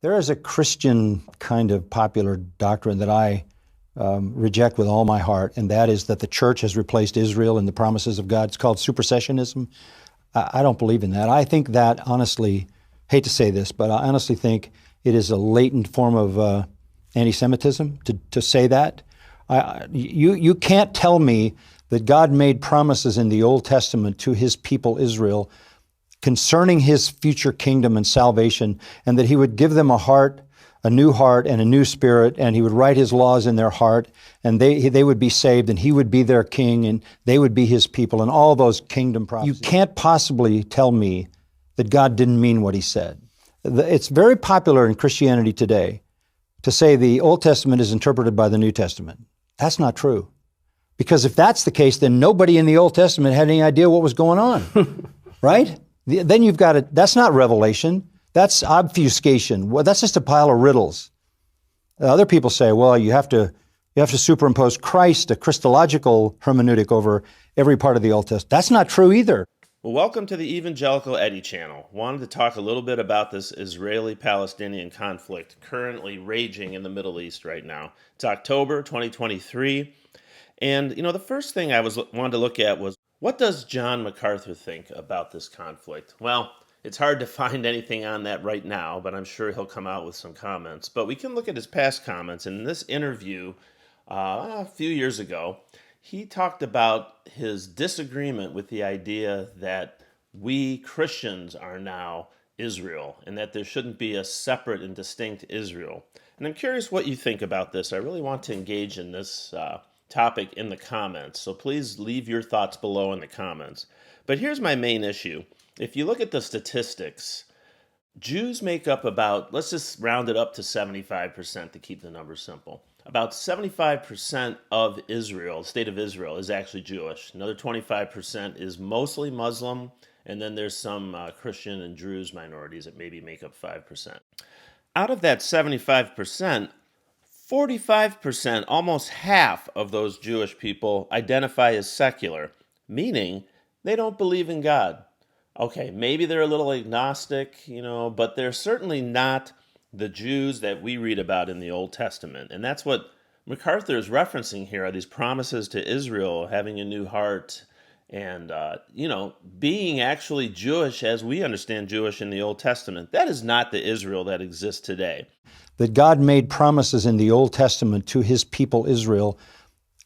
There is a Christian kind of popular doctrine that I reject with all my heart, and that is that the church has replaced Israel in the promises of God. It's called supersessionism. I don't believe in that. I think that, honestly, hate to say this, but I honestly think it is a latent form of anti-Semitism to say that. You can't tell me that God made promises in the Old Testament to his people Israel concerning his future kingdom and salvation, and that he would give them a new heart and a new spirit, and he would write his laws in their heart, and they would be saved, and he would be their king, and they would be his people, and all those kingdom prophecies. You can't possibly tell me that God didn't mean what he said. It's very popular in Christianity today to say the Old Testament is interpreted by the New Testament. That's not true. Because if that's the case, then nobody in the Old Testament had any idea what was going on, right? Then you've got it. That's not revelation. That's obfuscation. Well, that's just a pile of riddles. Other people say, well, you have to superimpose Christ, a Christological hermeneutic, over every part of the Old Testament. That's not true either. Well, welcome to the Evangelical Eddie channel. Wanted to talk a little bit about this Israeli-Palestinian conflict currently raging in the Middle East right now. It's October 2023. And, the first thing I wanted to look at was, what does John MacArthur think about this conflict? Well, it's hard to find anything on that right now, but I'm sure he'll come out with some comments. But we can look at his past comments. In this interview a few years ago, he talked about his disagreement with the idea that we Christians are now Israel and that there shouldn't be a separate and distinct Israel. And I'm curious what you think about this. I really want to engage in this topic in the comments, so please leave your thoughts below in the comments. But here's my main issue. If you look at the statistics, Jews make up about, let's just round it up to 75% to keep the numbers simple. About 75% of Israel, the state of Israel, is actually Jewish. Another 25% is mostly Muslim, and then there's some Christian and Druze minorities that maybe make up 5%. Out of that 75%, 45%, almost half of those Jewish people identify as secular, meaning they don't believe in God. Okay, maybe they're a little agnostic, but they're certainly not the Jews that we read about in the Old Testament. And that's what MacArthur is referencing here, are these promises to Israel, having a new heart, and, being actually Jewish as we understand Jewish in the Old Testament. That is not the Israel that exists today. That God made promises in the Old Testament to his people Israel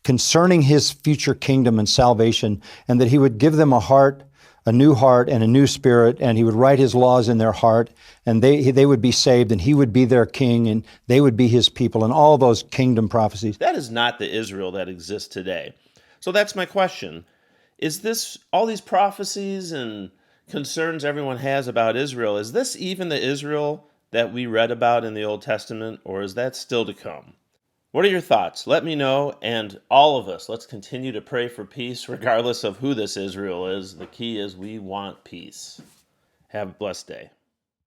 concerning his future kingdom and salvation, and that he would give them a new heart and a new spirit, and he would write his laws in their heart, and they would be saved, and he would be their king, and they would be his people, and all those kingdom prophecies. That is not the Israel that exists today. So that's my question. Is this, all these prophecies and concerns everyone has about Israel, is this even the Israel that we read about in the Old Testament, or is that still to come? What are your thoughts? Let me know, and all of us, let's continue to pray for peace regardless of who this Israel is. The key is we want peace. Have a blessed day.